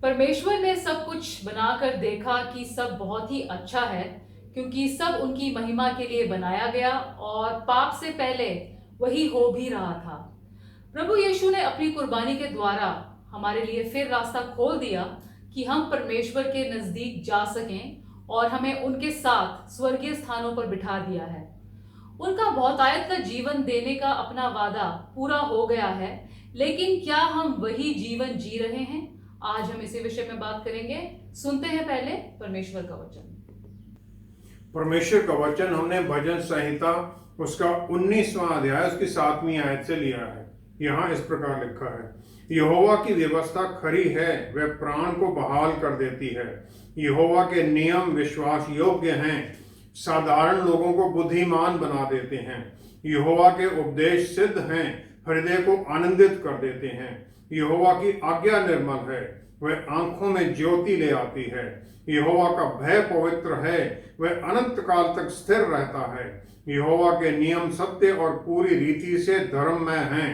परमेश्वर ने सब कुछ बनाकर देखा कि सब बहुत ही अच्छा है, क्योंकि सब उनकी महिमा के लिए बनाया गया और पाप से पहले वही हो भी रहा था। प्रभु यीशु ने अपनी कुर्बानी के द्वारा हमारे लिए फिर रास्ता खोल दिया कि हम परमेश्वर के नजदीक जा सकें और हमें उनके साथ स्वर्गीय स्थानों पर बिठा दिया है। उनका बहुतायत का जीवन देने का अपना वादा पूरा हो गया है, लेकिन क्या हम वही जीवन जी रहे हैं? आज हम इसी विषय में बात करेंगे। सुनते हैं पहले परमेश्वर का वचन। परमेश्वर का वचन हमने भजन संहिता उसका 19वां अध्याय उसकी 7वीं आयत से लिया है। यहाँ इस प्रकार लिखा है, यहोवा की व्यवस्था खरी है, वह प्राण को बहाल कर देती है। यहोवा के नियम विश्वास योग्य हैं, साधारण लोगों को बुद्धिमान बना देते हैं। यहोवा के उपदेश सिद्ध हैं, हृदय को आनंदित कर देते हैं। यहोवा की आज्ञा निर्मल है, वह आंखों में ज्योति ले आती है। यहोवा का भय पवित्र है, वह अनंत काल तक स्थिर रहता है। यहोवा के नियम सत्य और पूरी रीति से धर्ममय हैं।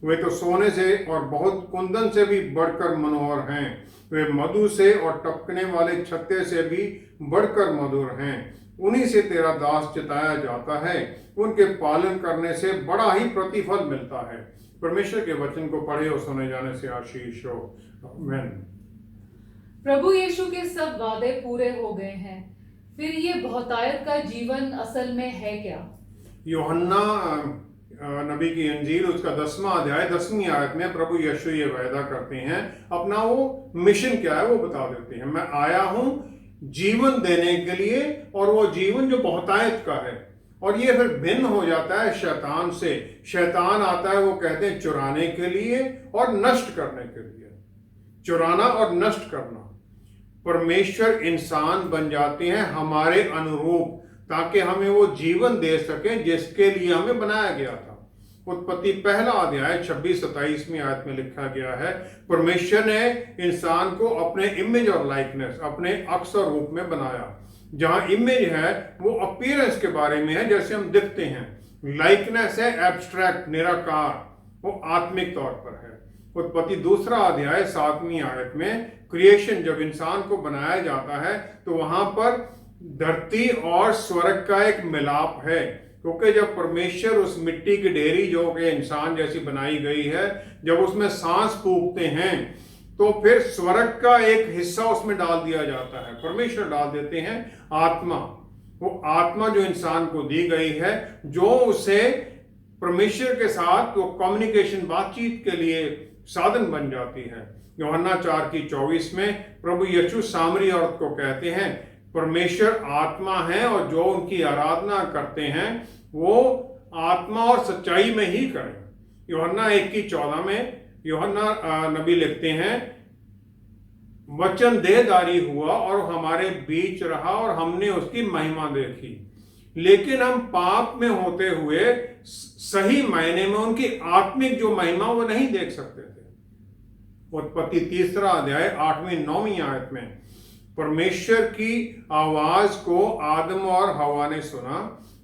वे तो सोने से और बहुत कुंदन से भी बढ़कर मनोहर हैं। वे मधु से और टपकने वाले छत्ते से भी बढ़कर मधुर हैं। उन्हीं से तेरा दास चिताया जाता है, उनके पालन करने से बड़ा ही प्रतिफल मिलता है। परमेश्वर के वचन को पढ़े और सुने जाने से आशीष हो। आमीन। प्रभु यीशु के सब वादे पूरे हो गए हैं, फिर ये बहुतायत का जीवन असल में है क्या? यूहन्ना नबी की इंजील उसका 10वां अध्याय 10वीं आयत में प्रभु यीशु ये वायदा करते हैं, अपना वो मिशन क्या है वो बता देते हैं। मैं आया हूं जीवन देने के लिए, और वो जीवन जो बहुतायत का है। और ये फिर भिन्न हो जाता है शैतान से। शैतान आता है, वो कहते हैं, चुराने के लिए और नष्ट करने के लिए। चुराना और नष्ट करना। परमेश्वर इंसान बन जाते हैं हमारे अनुरूप, ताकि हमें वो जीवन दे सके जिसके लिए हमें बनाया गया था। उत्पत्ति पहला अध्याय 26-27वीं आयत में लिखा गया है, परमेश्वर ने इंसान को अपने इमेज और लाइकनेस, अपने अक्स और रूप में बनाया। जहां इमेज है वो अपीयरेंस के बारे में है, जैसे हम दिखते हैं। लाइकनेस है एब्स्ट्रैक्ट, निराकार, वो आत्मिक तौर पर है। उत्पत्ति दूसरा अध्याय 7वीं आयत में क्रिएशन, जब इंसान को बनाया जाता है तो वहां पर धरती और स्वर्ग का एक मिलाप है। क्योंकि जब परमेश्वर उस मिट्टी की ढेरी जो कि इंसान जैसी बनाई गई है, जब उसमें सांस फूंकते हैं तो फिर स्वर्ग का एक हिस्सा उसमें डाल दिया जाता है। परमेश्वर डाल देते हैं आत्मा। वो आत्मा जो इंसान को दी गई है, जो उसे परमेश्वर के साथ वो कम्युनिकेशन, बातचीत के लिए साधन बन जाती है। यूहन्ना 4:24 में प्रभु यीशु सामरी औरत को कहते हैं, परमेश्वर आत्मा है और जो उनकी आराधना करते हैं वो आत्मा और सच्चाई में ही करें। यूहन्ना 1:14 में यूहन्ना नबी लिखते हैं, वचन देहधारी हुआ और हमारे बीच रहा और हमने उसकी महिमा देखी। लेकिन हम पाप में होते हुए सही मायने में उनकी आत्मिक जो महिमा वो नहीं देख सकते थे। उत्पत्ति तीसरा अध्याय 8वीं-9वीं आयत में परमेश्वर की आवाज को आदम और हवा ने सुना,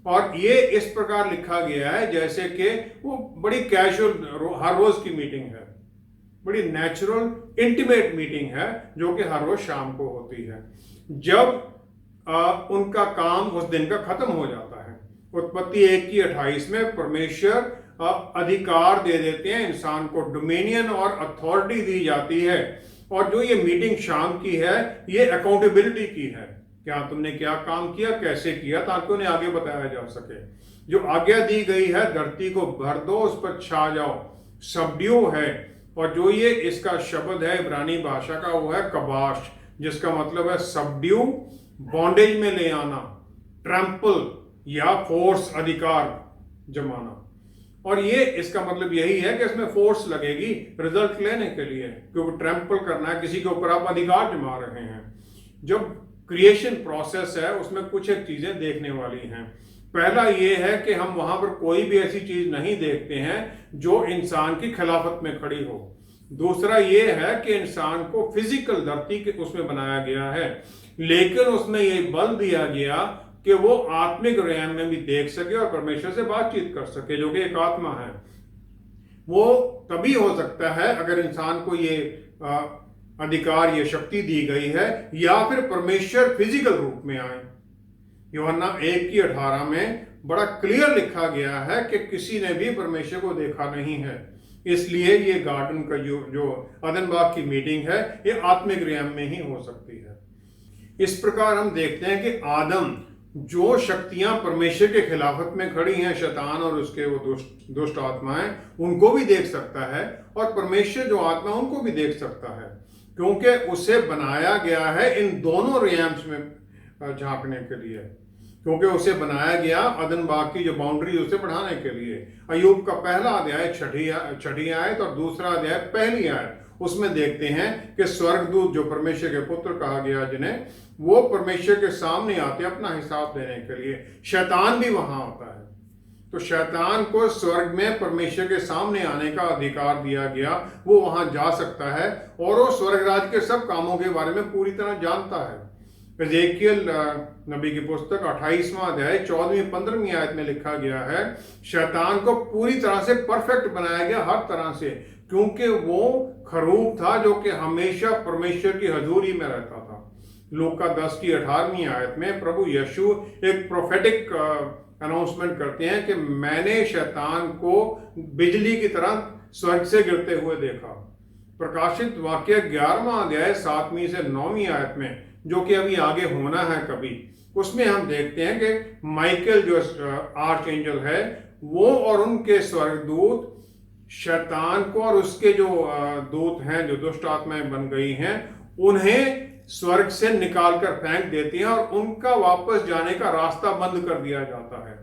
और ये इस प्रकार लिखा गया है जैसे कि वो बड़ी कैजुअल हर रोज की मीटिंग है, बड़ी नेचुरल इंटीमेट मीटिंग है जो कि हर रोज शाम को होती है, जब उनका काम उस दिन का खत्म हो जाता है। उत्पत्ति 1:28 में परमेश्वर अधिकार दे देते हैं इंसान को, डोमिनियन और अथॉरिटी दी जाती है। और जो ये मीटिंग शाम की है, ये अकाउंटेबिलिटी की है। क्या तुमने क्या काम किया, कैसे किया, ताकि उन्हें आगे बताया जा सके। जो आज्ञा दी गई है, धरती को भर दो, उस पर छा जाओ, सबड्यू है। और जो ये इसका शब्द है इब्रानी भाषा का, वो है कबाश, जिसका मतलब है सबड्यू, बॉन्डेज में ले आना, ट्रैम्पल या फोर्स, अधिकार जमाना। और ये इसका मतलब यही है कि इसमें फोर्स लगेगी रिजल्ट लेने के लिए, क्योंकि ट्रैम्पल करना है, किसी के ऊपर आप अधिकार जमा रहे हैं। जब क्रिएशन प्रोसेस है उसमें कुछ एक चीजें देखने वाली हैं। पहला ये है कि हम वहां पर कोई भी ऐसी चीज नहीं देखते हैं जो इंसान की खिलाफत में खड़ी हो। दूसरा ये है कि इंसान को फिजिकल धरती के उसमें बनाया गया है, लेकिन उसमें ये बल दिया गया कि वो आत्मिक रेम में भी देख सके और परमेश्वर से बातचीत कर सके, जो कि एक आत्मा है। वो तभी हो सकता है अगर इंसान को ये अधिकार, ये शक्ति दी गई है, या फिर परमेश्वर फिजिकल रूप में आए। यूहन्ना 1:18 में बड़ा क्लियर लिखा गया है कि किसी ने भी परमेश्वर को देखा नहीं है। इसलिए ये गार्डन का जो अदन बाग की मीटिंग है, ये आत्मिक रियम में ही हो सकती है। इस प्रकार हम देखते हैं कि आदम जो शक्तियां परमेश्वर के खिलाफत में खड़ी हैं, शैतान और उसके वो दुष्ट आत्माएं, उनको भी देख सकता है, और परमेश्वर जो आत्मा उनको भी देख सकता है, क्योंकि उसे बनाया गया है इन दोनों रियम्स में झांकने के लिए। क्योंकि उसे बनाया गया अदन बाग की जो बाउंड्री उसे बढ़ाने के लिए। अय्यूब का पहला अध्याय छठी आयत और दूसरा अध्याय पहली आयत, उसमें देखते हैं कि स्वर्गदूत जो परमेश्वर के पुत्र कहा गया जिन्हें, वो परमेश्वर के सामने आते अपना हिसाब देने के लिए। शैतान भी वहां आता है, तो शैतान को स्वर्ग में परमेश्वर के सामने आने का अधिकार दिया गया। वो वहां जा सकता है और वो स्वर्गराज के सब कामों के बारे में पूरी तरह जानता है। एजेकियल नबी की पुस्तक 28वां अध्याय 14वीं-15वीं आयत में लिखा गया है, शैतान को पूरी तरह से परफेक्ट बनाया गया हर तरह से, क्योंकि वो खरूफ था जो कि हमेशा परमेश्वर की हजूरी में रहता था। लूका 10:18वीं आयत में प्रभु यीशु एक प्रोफेटिक अनाउंसमेंट करते हैं कि मैंने शैतान को बिजली की तरह स्वर्ग से गिरते हुए देखा। प्रकाशित वाक्य 11वां अध्याय 7वीं से 9वीं आयत में, जो कि अभी आगे होना है कभी, उसमें हम देखते हैं कि माइकल जो आर्च एंजल है, वो और उनके स्वर्गदूत शैतान को और उसके जो दूत हैं, जो दुष्ट आत्माएं बन गई हैं, उन्हें स्वर्ग से निकाल कर फेंक देती हैं और उनका वापस जाने का रास्ता बंद कर दिया जाता है।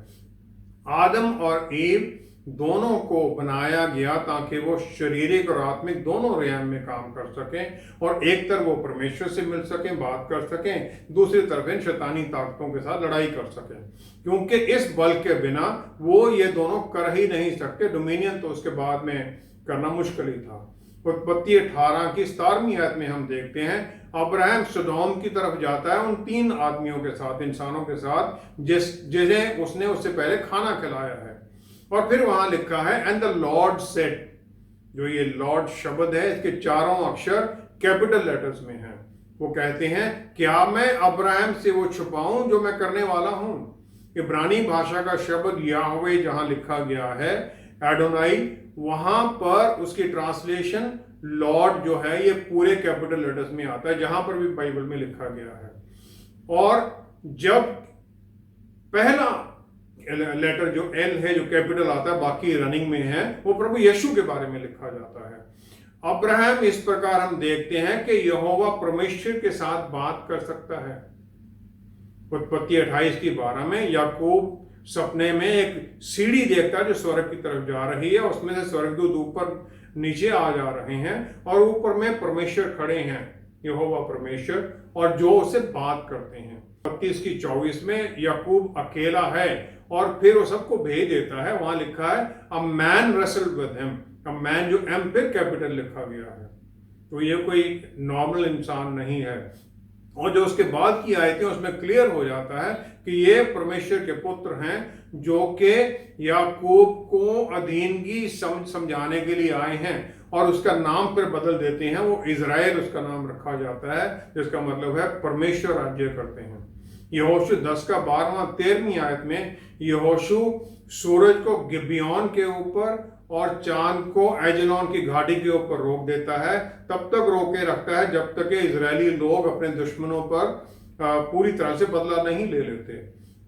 आदम और ईव दोनों को बनाया गया ताकि वो शारीरिक और आत्मिक दोनों रेयम में काम कर सकें, और एक तरफ वो परमेश्वर से मिल सकें, बात कर सकें, दूसरी तरफ इन शैतानी ताकतों के साथ लड़ाई कर सकें, क्योंकि इस बल के बिना वो ये दोनों कर ही नहीं सकते। डोमिनियन तो उसके बाद में करना मुश्किल ही था। उत्पत्ति 18 की 17वीं आयत में हम देखते हैं, अब्राहम सदोम की तरफ जाता है उन 3 आदमियों के साथ, इंसानों के साथ, जिन्हें उसने उससे पहले खाना खिलाया है। और फिर वहां लिखा है, एंड द लॉर्ड सेड, जो ये लॉर्ड शब्द है, इसके चारों अक्षर कैपिटल लेटर्स में हैं। वो कहते हैं, क्या मैं अब्राहम से वो छुपाऊं जो मैं करने वाला हूं। इब्रानी भाषा का शब्द याहवे जहां लिखा गया है, एडोनाई, वहां पर उसकी ट्रांसलेशन लॉर्ड जो है ये पूरे कैपिटल लेटर्स में आता है, जहां पर भी बाइबल में लिखा गया है। और जब पहला लेटर जो एल है, जो कैपिटल आता है, बाकी रनिंग में है, वो प्रभु यीशु के बारे में लिखा जाता है। अब्राहम, इस प्रकार हम देखते हैं कि यहोवा परमेश्वर के साथ बात कर सकता है। उत्पत्ति 28:12 में याकूब सपने में एक सीढ़ी देखता है जो स्वर्ग की तरफ जा रही है, उसमें से स्वर्गदूत ऊपर नीचे आ जा रहे हैं, और ऊपर में परमेश्वर खड़े हैं, यहोवा परमेश्वर, और जो उससे बात करते हैं। 32:24 में याकूब अकेला है और फिर वो सबको भेज देता है। वहां लिखा है, a man wrestled with him, a man, जो एम फिर कैपिटल लिखा गया है, तो ये कोई नॉर्मल इंसान नहीं है। और जो उसके बाद की आयतें, उसमें क्लियर हो जाता है कि ये परमेश्वर के पुत्र हैं, जो कि याकूब को अधीनगी समझाने के लिए आए हैं, और उसका नाम फिर बदल देते हैं, वो इजराइल उसका नाम रखा जाता है, जिसका मतलब है परमेश्वर राज्य करते हैं। यहोशू 10:12-13वीं आयत में यहोशू सूरज को गिबियोन के ऊपर और चांद को एजलोन की घाटी के ऊपर रोक देता है, तब तक रोके रखता है जब तक कि इजरायली लोग अपने दुश्मनों पर पूरी तरह से बदला नहीं ले लेते।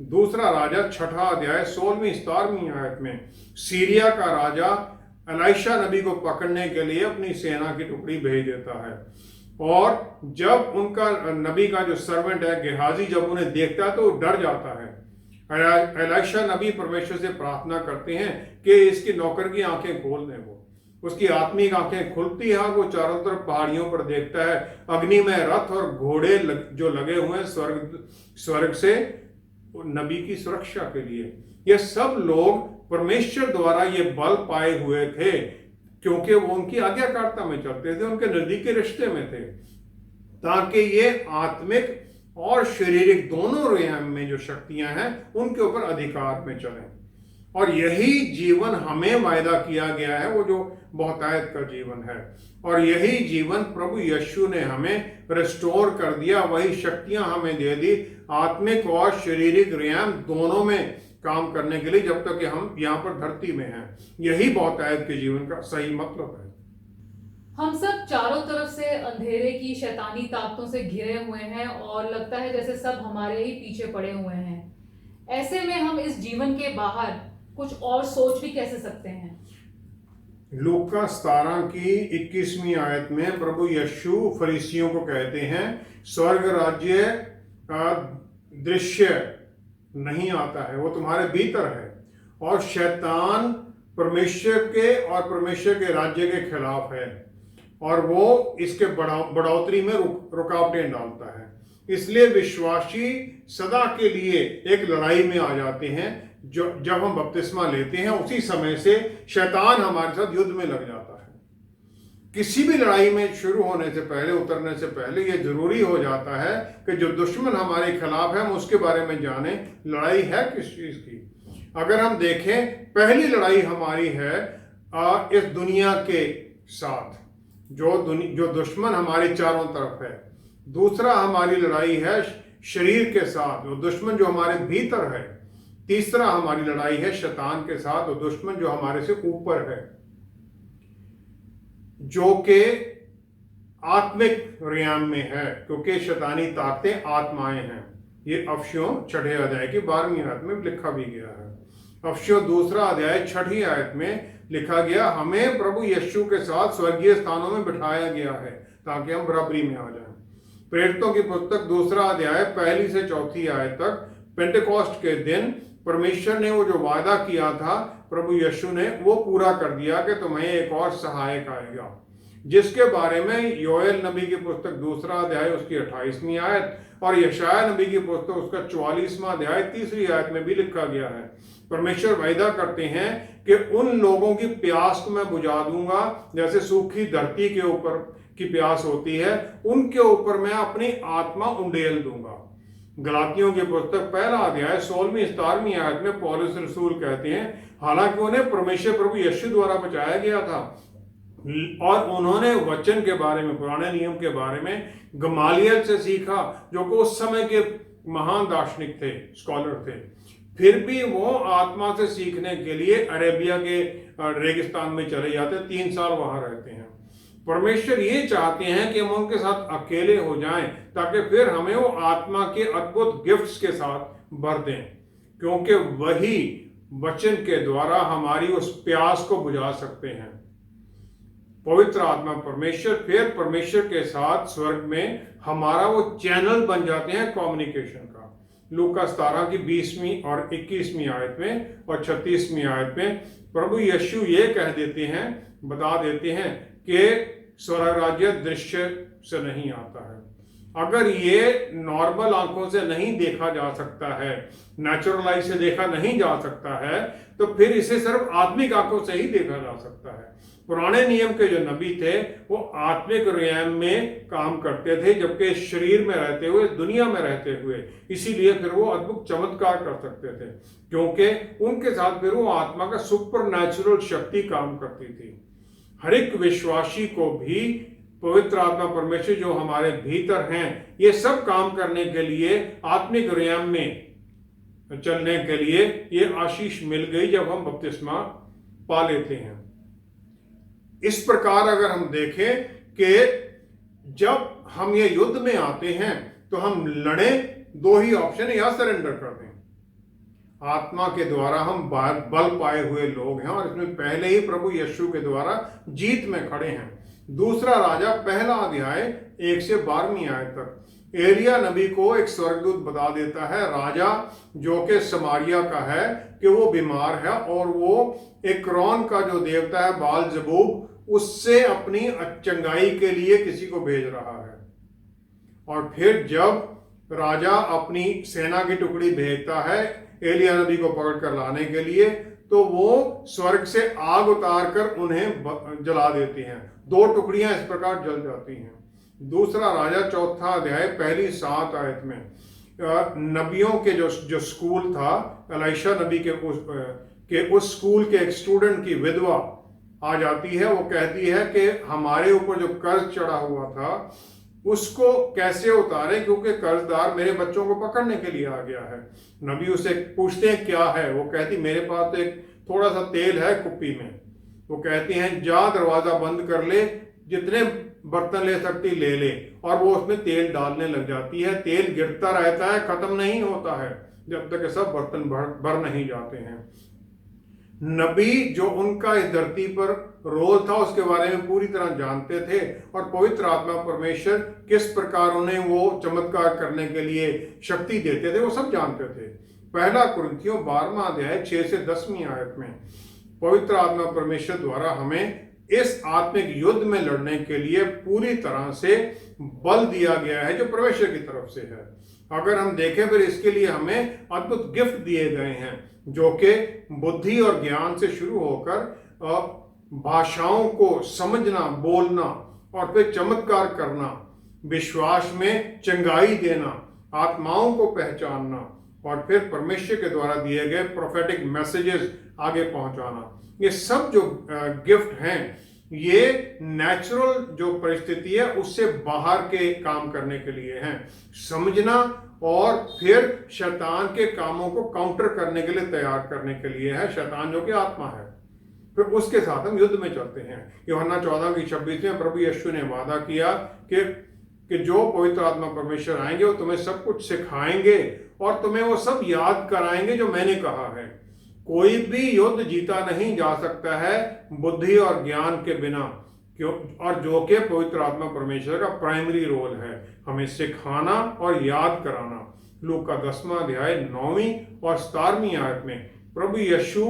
दूसरा राजा 6 अध्याय 16वीं-17वीं आयत में सीरिया का राजा एलीशा नबी को पकड़ने के लिए अपनी सेना की टुकड़ी भेज देता है, और जब उनका नबी का जो सर्वेंट है गेहाजी जब उन्हें देखता है तो डर जाता है। एलीशा नबी परमेश्वर से प्रार्थना करते हैं कि इसकी नौकर की आंखें खोल दें। वो उसकी आत्मिक आंखें खुलती है और वो चारों तरफ पहाड़ियों पर देखता है, अग्नि में रथ और घोड़े जो लगे हुए हैं स्वर्ग से नबी की सुरक्षा के लिए। ये सब लोग परमेश्वर द्वारा ये बल पाए हुए थे, क्योंकि वो उनकी आज्ञाकारिता में चलते थे, उनके नजदीकी रिश्ते में थे, ताकि ये आत्मिक और शारीरिक दोनों रेयम में जो शक्तियां हैं उनके ऊपर अधिकार में चलें। और यही जीवन हमें वायदा किया गया है, वो जो बहुतायत का जीवन है। और यही जीवन प्रभु यीशु ने हमें रिस्टोर कर दिया, वही शक्तियां हमें दे दी आत्मिक और शारीरिक व्यायाम दोनों में काम करने के लिए, जब तक कि हम यहाँ पर धरती में हैं। यही बहुतायत के जीवन का सही मतलब है। हम सब चारों तरफ से अंधेरे की शैतानी ताकतों से घिरे हुए हैं और लगता है जैसे सब हमारे ही पीछे पड़े हुए हैं। ऐसे में हम इस जीवन के बाहर कुछ और सोच भी कैसे सकते हैं? लूका 17 की 21वीं आयत में प्रभु यीशु फरीसियों को कहते हैं, स्वर्ग राज्य का दृश्य नहीं आता है, वो तुम्हारे भीतर है, और शैतान परमेश्वर के और परमेश्वर के राज्य के खिलाफ है, और वो इसके बढ़ोतरी में रुकावटें डालता है। इसलिए विश्वासी सदा के लिए एक लड़ाई में आ जाते हैं। जो जब हम बपतिस्मा लेते हैं उसी समय से शैतान हमारे साथ युद्ध में लग जाता है। किसी भी लड़ाई में शुरू होने से पहले, उतरने से पहले ये जरूरी हो जाता है कि जो दुश्मन हमारे खिलाफ है हम उसके बारे में जाने, लड़ाई है किस चीज की। अगर हम देखें, पहली लड़ाई हमारी है इस दुनिया के साथ, जो दुश्मन हमारे चारों तरफ है। दूसरा हमारी लड़ाई है शरीर के साथ, वो दुश्मन जो हमारे भीतर है। तीसरा हमारी लड़ाई है शैतान के साथ, वो दुश्मन जो हमारे से ऊपर है, जो कि आत्मिक रियाम में है, क्योंकि शैतानी ताकतें आत्माएं हैं। ये अफसियों 6 अध्याय की 12वीं आयत में लिखा भी गया है। अफसियों 2 अध्याय 6 आयत में लिखा गया, हमें प्रभु यीशु के साथ स्वर्गीय स्थानों में बिठाया गया है ताकि हम बराबरी में आ जाएं। प्रेरितों की पुस्तक 2 अध्याय 1 से 4 आयत तक, पेंटेकोस्ट के दिन परमेश्वर ने वो जो वादा किया था प्रभु यीशु ने वो पूरा कर दिया कि तुम्हें एक और सहायक आएगा, जिसके बारे में योएल नबी की पुस्तक 2 अध्याय उसकी 28वीं आयत और यशाया नबी की पुस्तक उसका 44वां अध्याय 3री आयत में भी लिखा गया है। परमेश्वर वायदा करते हैं कि उन लोगों की प्यास को मैं बुझा दूंगा, जैसे सूखी धरती के ऊपर की प्यास होती है, उनके ऊपर मैं अपनी आत्मा उंडेल दूंगा। गलातियों की पुस्तक 1 अध्याय 16वीं 17वीं आयत में पौलुस रसूल कहते हैं, हालांकि उन्हें परमेश्वर प्रभु यीशु द्वारा बचाया गया था और उन्होंने वचन के बारे में, पुराने नियम के बारे में गमालियल से सीखा, जो कि उस समय के महान दार्शनिक थे, स्कॉलर थे, फिर भी वो आत्मा से सीखने के लिए अरेबिया के रेगिस्तान में चले जाते, 3 साल वहां रहते हैं। परमेश्वर ये चाहते हैं कि हम उनके साथ अकेले हो जाएं, ताकि फिर हमें वो आत्मा के अद्भुत गिफ्ट्स के साथ भर दें, क्योंकि वही वचन के द्वारा हमारी उस प्यास को बुझा सकते हैं। पवित्र आत्मा परमेश्वर फिर परमेश्वर के साथ स्वर्ग में हमारा वो चैनल बन जाते हैं कम्युनिकेशन का। लूका 17 की 20वीं और 21वीं आयत में और 36वीं आयत में प्रभु यीशु ये कह देते हैं, बता देते हैं कि स्वर्ग राज्य दृश्य से नहीं आता है। अगर ये नॉर्मल आंखों से नहीं देखा जा सकता है, नेचुरल आई से देखा नहीं जा सकता है, तो फिर इसे सिर्फ आत्मिक आंखों से ही देखा जा सकता है। पुराने नियम के जो नबी थे वो आत्मिक रियाम में काम करते थे, जबकि शरीर में रहते हुए, दुनिया में रहते हुए, इसीलिए फिर वो अद्भुत चमत्कार कर सकते थे, क्योंकि उनके साथ फिर वो आत्मा का सुपर नेचुरल शक्ति काम करती थी। हर एक विश्वासी को भी पवित्र आत्मा परमेश्वर जो हमारे भीतर हैं, ये सब काम करने के लिए, आत्मिक रियाम में चलने के लिए ये आशीष मिल गई जब हम बपतिस्मा पा लेते हैं। इस प्रकार अगर हम देखें कि जब हम ये युद्ध में आते हैं तो हम लड़े, 2 ही ऑप्शन है, या सरेंडर कर दें। आत्मा के द्वारा हम बल पाए हुए लोग हैं और इसमें पहले ही प्रभु यीशु के द्वारा जीत में खड़े हैं। दूसरा राजा 1 अध्याय 1 से 12वीं आयत तक एलिया नबी को एक स्वर्गदूत बता देता है, राजा जो कि समारिया का है, कि वो बीमार है और वो एक्रोन का जो देवता है बाल जबूब, उससे अपनी चंगाई के लिए किसी को भेज रहा है। और फिर जब राजा अपनी सेना की टुकड़ी भेजता है एलिया नबी को पकड़ कर लाने के लिए, तो वो स्वर्ग से आग उतार कर उन्हें जला देती हैं। 2 टुकड़ियां इस प्रकार जल जाती हैं। दूसरा राजा 4 अध्याय पहली 7 आयत में नबियों के जो स्कूल था, एलीशा नबी कि उस स्कूल के एक स्टूडेंट की विधवा आ जाती है। वो कहती है कि हमारे ऊपर जो कर्ज चढ़ा हुआ था उसको कैसे उतारे, क्योंकि कर्जदार मेरे बच्चों को पकड़ने के लिए आ गया है। नबी उसे पूछते हैं क्या है। वो कहती मेरे पास तो एक थोड़ा सा तेल है कुप्पी में। वो कहती हैं जा दरवाजा बंद कर ले, जितने बर्तन ले सकती ले ले। और वो उसमें तेल डालने लग जाती है। तेल गिरता रहता है, खत्म नहीं होता है जब तक सब बर्तन भर नहीं जाते हैं। नबी जो उनका इस धरती पर रोल था उसके बारे में पूरी तरह जानते थे, और पवित्र आत्मा परमेश्वर किस प्रकार उन्हें वो चमत्कार करने के लिए शक्ति देते थे वो सब जानते थे। पहला कुरिन्थियों 12वां अध्याय 6 से 10वीं आयत में पवित्र आत्मा परमेश्वर द्वारा हमें इस आत्मिक युद्ध में लड़ने के लिए पूरी तरह से बल दिया गया है जो परमेश्वर की तरफ से है। अगर हम देखें फिर इसके लिए हमें अद्भुत गिफ्ट दिए गए हैं जो कि बुद्धि और ज्ञान से शुरू होकर भाषाओं को समझना, बोलना और फिर चमत्कार करना, विश्वास में चंगाई देना, आत्माओं को पहचानना और फिर परमेश्वर के द्वारा दिए गए प्रोफेटिक मैसेजेस आगे पहुंचाना। ये सब जो गिफ्ट हैं ये नेचुरल जो परिस्थिति है उससे बाहर के काम करने के लिए हैं। समझना और फिर शैतान के कामों को काउंटर करने के लिए तैयार करने के लिए है। शैतान जो कि आत्मा है, फिर उसके साथ हम युद्ध में चलते हैं। यूहन्ना 14:26 में प्रभु यीशु ने वादा किया कि जो पवित्र आत्मा परमेश्वर आएंगे वो तुम्हें सब कुछ सिखाएंगे और तुम्हें वो सब याद कराएंगे जो मैंने कहा है। कोई भी युद्ध जीता नहीं जा सकता है बुद्धि और ज्ञान के बिना, क्यों, और जो कि पवित्र आत्मा परमेश्वर का प्राइमरी रोल है, हमें सिखाना और याद कराना। लूका 10वां अध्याय 9वीं और 17वीं आयत में प्रभु यीशु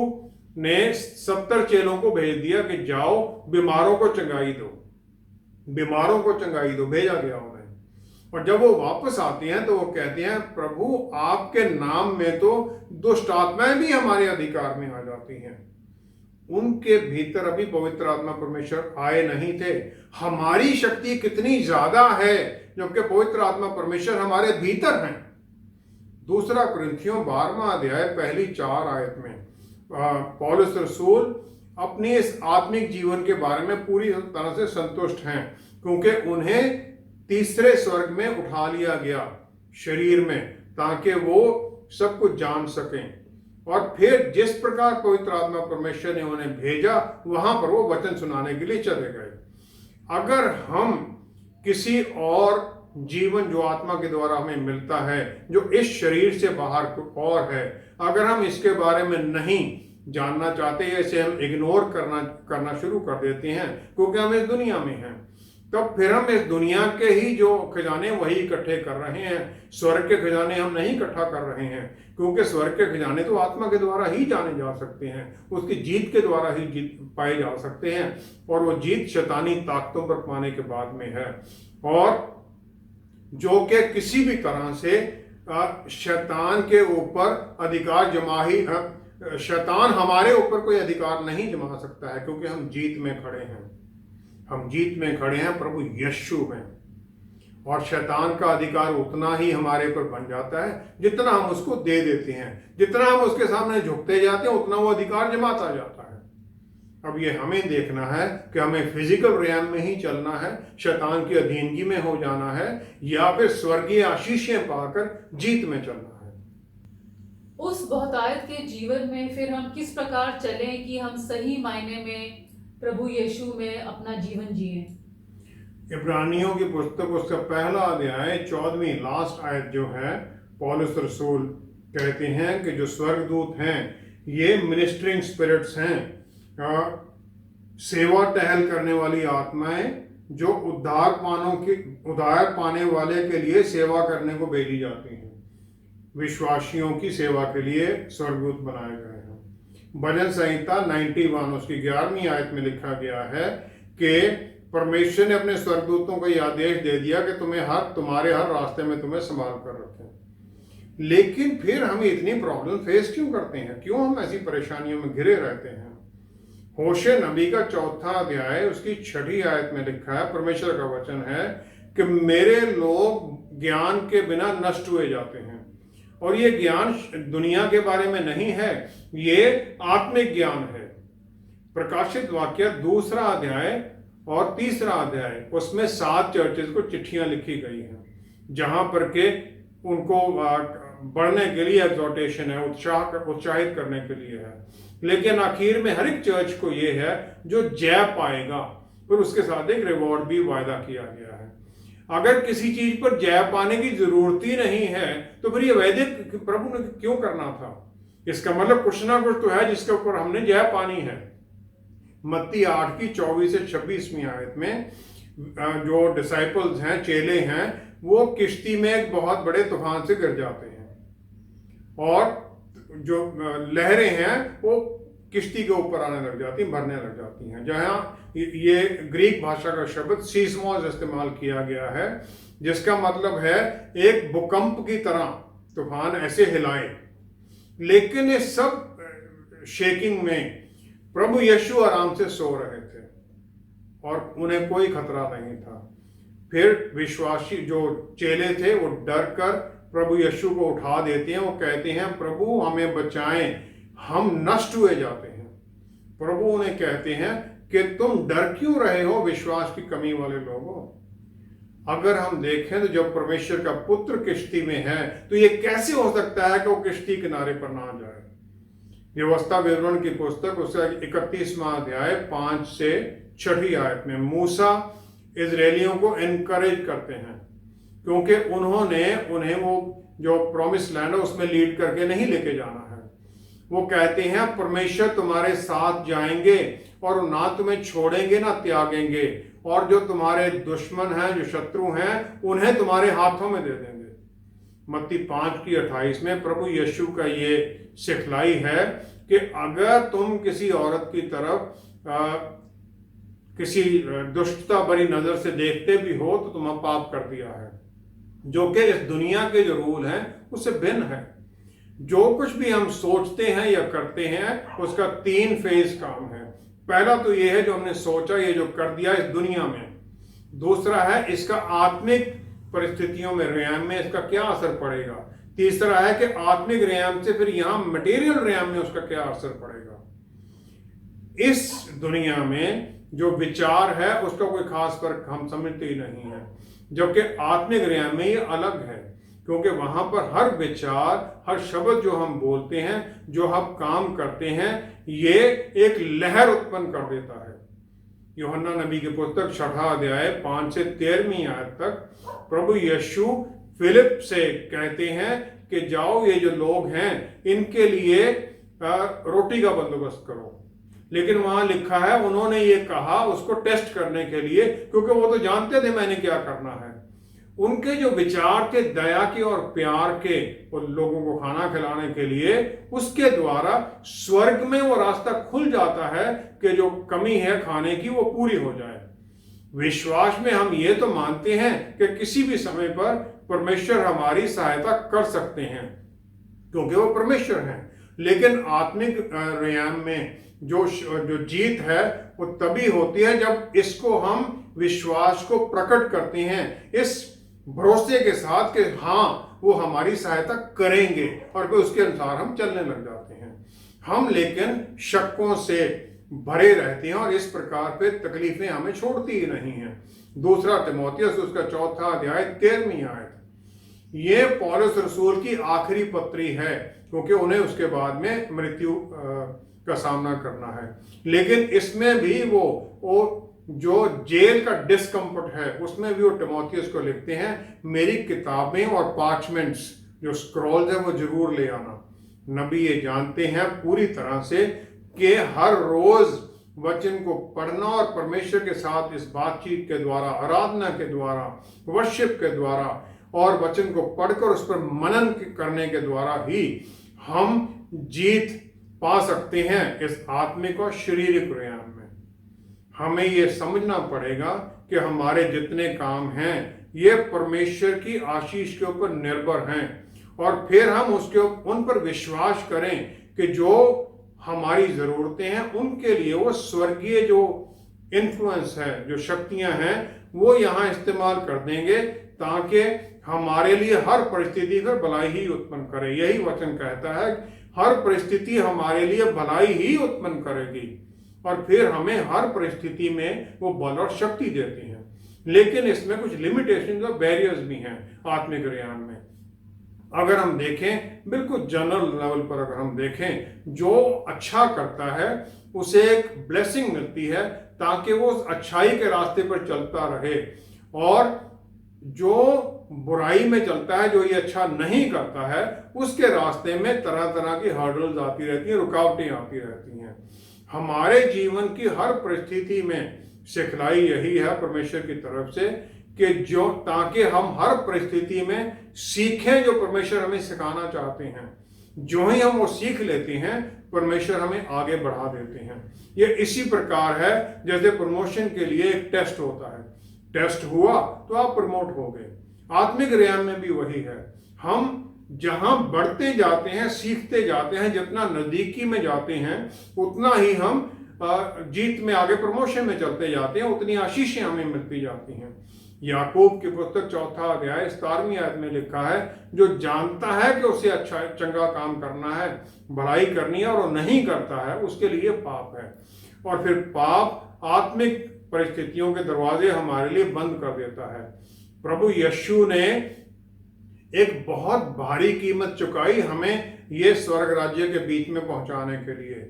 ने 70 चेलों को भेज दिया कि जाओ बीमारों को चंगाई दो, बीमारों को चंगाई दो, भेजा गया उन्हें। और जब वो वापस आते हैं तो वो कहते हैं प्रभु आपके नाम में तो दुष्ट आत्माएं भी हमारे अधिकार में आ जाती हैं। उनके भीतर अभी पवित्र आत्मा परमेश्वर आए नहीं थे। हमारी शक्ति कितनी ज्यादा है जबकि पवित्र आत्मा परमेश्वर हमारे भीतर हैं। दूसरा कुरिन्थियों 12वां अध्याय पहली 4 आयत में पौलुस रसूल अपनी इस आत्मिक जीवन के बारे में पूरी तरह से संतुष्ट हैं, क्योंकि उन्हें तीसरे स्वर्ग में उठा लिया गया शरीर में, ताकि वो सब कुछ जान सकें। और फिर जिस प्रकार पवित्र आत्मा परमेश्वर ने उन्हें भेजा वहां पर वो वचन सुनाने के लिए चले गए। अगर हम किसी और जीवन जो आत्मा के द्वारा हमें मिलता है जो इस शरीर से बाहर और है, अगर हम इसके बारे में नहीं जानना चाहते या इसे हम इग्नोर करना शुरू कर देते हैं क्योंकि हम इस दुनिया में हैं, तब फिर हम इस दुनिया के ही जो खजाने वही इकट्ठे कर रहे हैं। स्वर्ग के खजाने हम नहीं इकट्ठा कर रहे हैं, क्योंकि स्वर्ग के खजाने तो आत्मा के द्वारा ही जाने जा सकते हैं, उसकी जीत के द्वारा ही जीत पाए जा सकते हैं, और वो जीत शैतानी ताकतों पर पाने के बाद में है, और जो कि किसी भी तरह से शैतान के ऊपर अधिकार जमा ही, शैतान हमारे ऊपर कोई अधिकार नहीं जमा सकता है, क्योंकि हम जीत में खड़े हैं। हम जीत में खड़े हैं, प्रभु यीशु में, और शैतान का अधिकार उतना ही हमारे पर बन जाता है जितना हम उसको दे देते हैं। जितना हम उसके सामने झुकते जाते हैं उतना वो अधिकार जमाता जाता है। अब ये हमें देखना है कि हमें फिजिकल रियाम में ही चलना है, शैतान की अधीनगी में हो जाना है, या फिर स्वर्गीय आशीषें पाकर जीत में चलना है। उस बहुतायत के जीवन में फिर हम किस प्रकार चलें कि हम सही मायने में प्रभु यीशु में अपना जीवन जिए। इब्रानियों की पुस्तक उसका पहला अध्याय 14वीं लास्ट आयत जो है, पौलुस रसूल कहते हैं कि जो स्वर्गदूत हैं ये मिनिस्टरिंग स्पिरिट्स हैं, सेवा टहल करने वाली आत्माएं जो उद्धार पाने वाले के लिए सेवा करने को भेजी जाती हैं। विश्वासियों की सेवा के लिए स्वर्गदूत बनाए गए हैं। भजन संहिता 91 उसकी 11वीं आयत में लिखा गया है कि परमेश्वर ने अपने स्वर्गदूतों को यह आदेश दे दिया कि तुम्हारे हर रास्ते में तुम्हें संभाल कर रखें। लेकिन फिर हम इतनी प्रॉब्लम फेस क्यों करते हैं, क्यों हम ऐसी परेशानियों में घिरे रहते हैं। होशे नबी का 4था अध्याय उसकी 6ठी आयत में लिखा है, परमेश्वर का वचन है कि मेरे लोग ज्ञान के बिना नष्ट हुए जाते हैं। और ये ज्ञान दुनिया के बारे में नहीं है, ये आत्मिक ज्ञान है। प्रकाशित वाक्य 2 अध्याय और 3 अध्याय, उसमें 7 चर्चेज को चिट्ठियां लिखी गई हैं, जहां पर के उनको बढ़ने के लिए एग्जॉर्टेशन है, उत्साहित करने के लिए है। लेकिन आखिर में हर एक चर्च को ये है जो जय पाएगा, फिर उसके साथ एक रिवॉर्ड भी वायदा किया गया है। अगर किसी चीज पर जय पाने की जरूरत ही नहीं है तो फिर ये वैदिक प्रभु ने क्यों करना था? इसका मतलब कुछ ना कुछ तो है जिसके ऊपर हमने जय पानी है। मत्ती 8 की 24 से 26वीं आयत में जो डिसाइपल्स हैं, चेले हैं, वो किश्ती में एक बहुत बड़े तूफान से गिर जाते हैं और जो लहरें हैं वो किश्ती के ऊपर आने लग जाती हैं, भरने लग जाती हैं। जहाँ ये ग्रीक भाषा का शब्द सीस्मोस इस्तेमाल किया गया है, जिसका मतलब है एक भूकंप की तरह तूफान ऐसे हिलाए। लेकिन इस सब शेकिंग में प्रभु यीशु आराम से सो रहे थे और उन्हें कोई खतरा नहीं था। फिर विश्वासी जो चेले थे वो डर कर प्रभु यीशु को उठा देते हैं। वो कहते हैं, प्रभु हमें बचाएं, हम नष्ट हुए जाते हैं। प्रभु उन्हें कहते हैं कि तुम डर क्यों रहे हो, विश्वास की कमी वाले लोगों। अगर हम देखें तो जब परमेश्वर का पुत्र किश्ती में है तो ये कैसे हो सकता है कि वो किश्ती किनारे पर ना जाए? व्यवस्था विवरण की पुस्तक उसका 31वां अध्याय 5 से 6 आयत में मूसा इजरायलियों को एनकरेज करते हैं, क्योंकि उन्हें वो जो प्रॉमिस लैंड है उसमें लीड करके नहीं लेके जाना है। वो कहते हैं परमेश्वर तुम्हारे साथ जाएंगे और ना तुम्हें छोड़ेंगे ना त्यागेंगे, और जो तुम्हारे दुश्मन हैं, जो शत्रु हैं, उन्हें तुम्हारे हाथों में दे देंगे। मत्ती 5 की 28 में प्रभु यीशु का ये सिखलाई है कि अगर तुम किसी औरत की तरफ किसी दुष्टता भरी नजर से देखते भी हो तो तुम्हें पाप कर दिया है, जो कि इस दुनिया के जो रूल हैं उससे भिन्न है। जो कुछ भी हम सोचते हैं या करते हैं उसका 3 फेज काम है। पहला तो ये है जो हमने सोचा, ये जो कर दिया इस दुनिया में। दूसरा है इसका आत्मिक परिस्थितियों में, रैम में इसका क्या असर पड़ेगा। तीसरा है कि आत्मिक रैम से फिर यहाँ मटेरियल रैम में उसका क्या असर पड़ेगा। इस दुनिया में जो विचार है उसका कोई खास फर्क हम समझते ही नहीं है, जबकि आत्मिक रैम में ये अलग है, क्योंकि वहां पर हर विचार, हर शब्द जो हम बोलते हैं, जो हम काम करते हैं, ये एक लहर उत्पन्न कर देता है। यूहन्ना नबी की पुस्तक 6 अध्याय 5 से 13वीं आयत तक प्रभु यीशु फिलिप से कहते हैं कि जाओ ये जो लोग हैं इनके लिए रोटी का बंदोबस्त करो। लेकिन वहां लिखा है उन्होंने ये कहा उसको टेस्ट करने के लिए, क्योंकि वो तो जानते थे मैंने क्या करना है। उनके जो विचार थे दया के और प्यार के, और लोगों को खाना खिलाने के लिए, उसके द्वारा स्वर्ग में वो रास्ता खुल जाता है कि जो कमी है खाने की वो पूरी हो जाए। विश्वास में हम ये तो मानते हैं कि किसी भी समय पर परमेश्वर हमारी सहायता कर सकते हैं, क्योंकि वो परमेश्वर हैं। लेकिन आत्मिक रैम में जो जीत है वो तभी होती है जब इसको हम विश्वास को प्रकट करते हैं, इस भरोसे के साथ कि हाँ वो हमारी सहायता करेंगे, और फिर उसके अनुसार हम चलने लग जाते हैं। हम लेकिन शक्कों से भरे रहते हैं और इस प्रकार पे तकलीफें हमें छोड़ती ही नहीं हैं। 2 तिमोथियस उसका 4 अध्याय 13वीं आयत, ये पौलुस रसूल की आखिरी पत्री है, क्योंकि उन्हें उसके बाद में मृत्यु का सामना करना है। लेकिन इसमें भी वो जो जेल का डिस्कम्फर्ट है उसमें भी वो तिमोथियस को लिखते हैं, मेरी किताबें और पार्चमेंट्स जो स्क्रॉल्स है वो जरूर ले आना। नबी ये जानते हैं पूरी तरह से कि हर रोज वचन को पढ़ना और परमेश्वर के साथ इस बातचीत के द्वारा, आराधना के द्वारा, वर्शिप के द्वारा और वचन को पढ़कर उस पर मनन करने के द्वारा ही हम जीत पा सकते हैं इस आत्मिक और शारीरिक रैम में। हमें ये समझना पड़ेगा कि हमारे जितने काम हैं ये परमेश्वर की आशीष के ऊपर निर्भर हैं, और फिर हम उन पर विश्वास करें कि जो हमारी जरूरतें हैं उनके लिए वो स्वर्गीय जो इन्फ्लुएंस है, जो शक्तियां हैं, वो यहाँ इस्तेमाल कर देंगे ताकि हमारे लिए हर परिस्थिति पर भलाई ही उत्पन्न करे। यही वचन कहता है, हर परिस्थिति हमारे लिए भलाई ही उत्पन्न करेगी और फिर हमें हर परिस्थिति में वो बल और शक्ति देती हैं। लेकिन इसमें कुछ लिमिटेशन और बैरियर्स भी हैं आत्मिक ज्ञान में। अगर हम देखें बिल्कुल जनरल लेवल पर, अगर हम देखें, जो अच्छा करता है उसे एक ब्लेसिंग मिलती है ताकि वो उस अच्छाई के रास्ते पर चलता रहे, और जो बुराई में चलता है, जो ये अच्छा नहीं करता है, उसके रास्ते में तरह तरह की हर्डल्स आती रहती हैं, रुकावटें आती रहती हैं। हमारे जीवन की हर परिस्थिति में सिखलाई यही है परमेश्वर की तरफ से कि जो ताकि हम हर परिस्थिति में सीखें जो परमेश्वर हमें सिखाना चाहते हैं। जो ही हम वो सीख लेते हैं, परमेश्वर हमें आगे बढ़ा देते हैं। ये इसी प्रकार है जैसे प्रमोशन के लिए एक टेस्ट होता है, टेस्ट हुआ तो आप प्रमोट हो गए। आत्मिक ज्ञान में भी वही है, हम जहां बढ़ते जाते हैं, सीखते जाते हैं, जितना नजदीकी में जाते हैं उतना ही हम जीत में आगे प्रमोशन में चलते जाते हैं, उतनी आशीषें हमें मिलती जाती हैं। याकूब की पुस्तक 4 अध्याय 17वीं आयत में लिखा है, जो जानता है कि उसे अच्छा चंगा काम करना है, भलाई करनी है, और वो नहीं करता है, उसके लिए पाप है। और फिर पाप आत्मिक परिस्थितियों के दरवाजे हमारे लिए बंद कर देता है। प्रभु यीशु ने एक बहुत भारी कीमत चुकाई हमें ये स्वर्ग राज्य के बीच में पहुंचाने के लिए,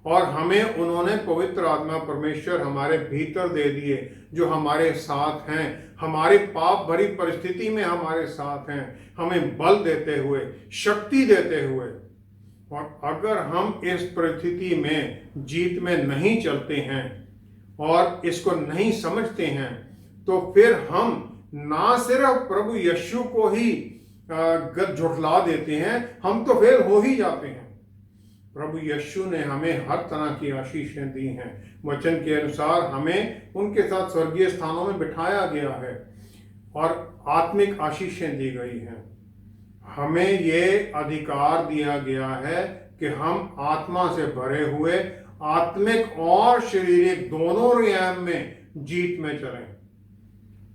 और हमें उन्होंने पवित्र आत्मा परमेश्वर हमारे भीतर दे दिए, जो हमारे साथ हैं, हमारी पाप भरी परिस्थिति में हमारे साथ हैं, हमें बल देते हुए, शक्ति देते हुए। और अगर हम इस परिस्थिति में जीत में नहीं चलते हैं और इसको नहीं समझते हैं, तो फिर हम ना सिर्फ प्रभु यीशु को ही झुठला देते हैं, हम तो फेल हो ही जाते हैं। प्रभु यीशु ने हमें हर तरह की आशीषें दी हैं। वचन के अनुसार हमें उनके साथ स्वर्गीय स्थानों में बिठाया गया है और आत्मिक आशीषें दी गई हैं। हमें ये अधिकार दिया गया है कि हम आत्मा से भरे हुए आत्मिक और शारीरिक दोनों रियाम में जीत में चलें,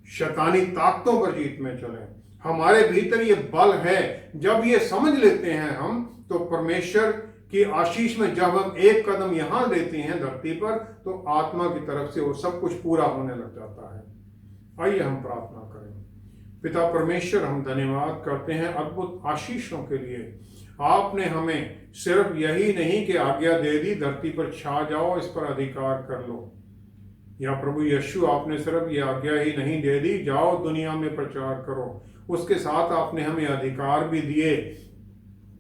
शैतानी ताकतों पर जीत में चलें। हमारे भीतर ये बल है। जब ये समझ लेते हैं हम, तो परमेश्वर की आशीष में जब हम एक कदम यहां देते हैं धरती पर, तो आत्मा की तरफ से वो सब कुछ पूरा होने लग जाता है। आइए हम प्रार्थना करें। पिता परमेश्वर, हम धन्यवाद करते हैं अद्भुत आशीषों के लिए। आपने हमें सिर्फ यही नहीं कि आज्ञा दे दी धरती पर छा जाओ, इस पर अधिकार कर लो, या प्रभु यीशु आपने सिर्फ ये आज्ञा ही नहीं दे दी जाओ दुनिया में प्रचार करो, उसके साथ आपने हमें अधिकार भी दिए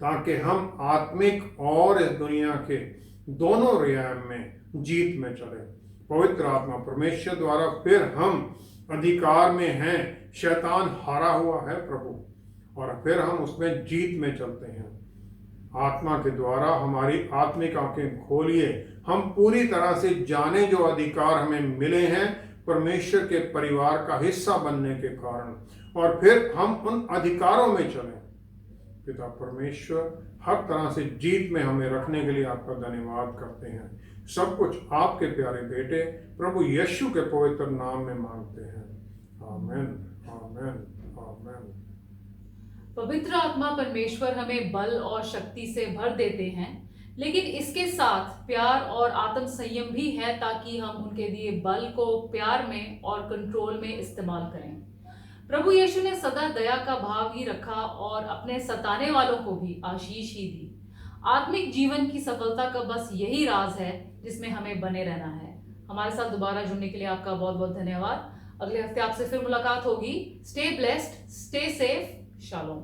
ताकि हम आत्मिक और इस दुनिया के दोनों रियाम में जीत में चले। पवित्र आत्मा परमेश्वर द्वारा फिर हम अधिकार में हैं, शैतान हारा हुआ है प्रभु, और फिर हम उसमें जीत में चलते हैं। आत्मा के द्वारा हमारी आत्मिक आंखें खोलिए, हम पूरी तरह से जाने जो अधिकार हमें मिले हैं परमेश्वर के परिवार का हिस्सा बनने के कारण, और फिर हम उन अधिकारों में चलें। पिता परमेश्वर, हर तरह से जीत में हमें रखने के लिए आपका धन्यवाद करते हैं। सब कुछ आपके प्यारे बेटे प्रभु यीशु के पवित्र नाम में मांगते हैं। आमीन, आमीन, आमीन। पवित्र आत्मा परमेश्वर हमें बल और शक्ति से भर देते हैं, लेकिन इसके साथ प्यार और आत्म संयम भी है ताकि हम उनके दिए बल को प्यार में और कंट्रोल में इस्तेमाल करें। प्रभु यीशु ने सदा दया का भाव ही रखा और अपने सताने वालों को भी आशीष ही दी। आत्मिक जीवन की सफलता का बस यही राज है जिसमें हमें बने रहना है। हमारे साथ दोबारा जुड़ने के लिए आपका बहुत बहुत धन्यवाद। अगले हफ्ते आपसे फिर मुलाकात होगी। Stay blessed, stay safe, shalom.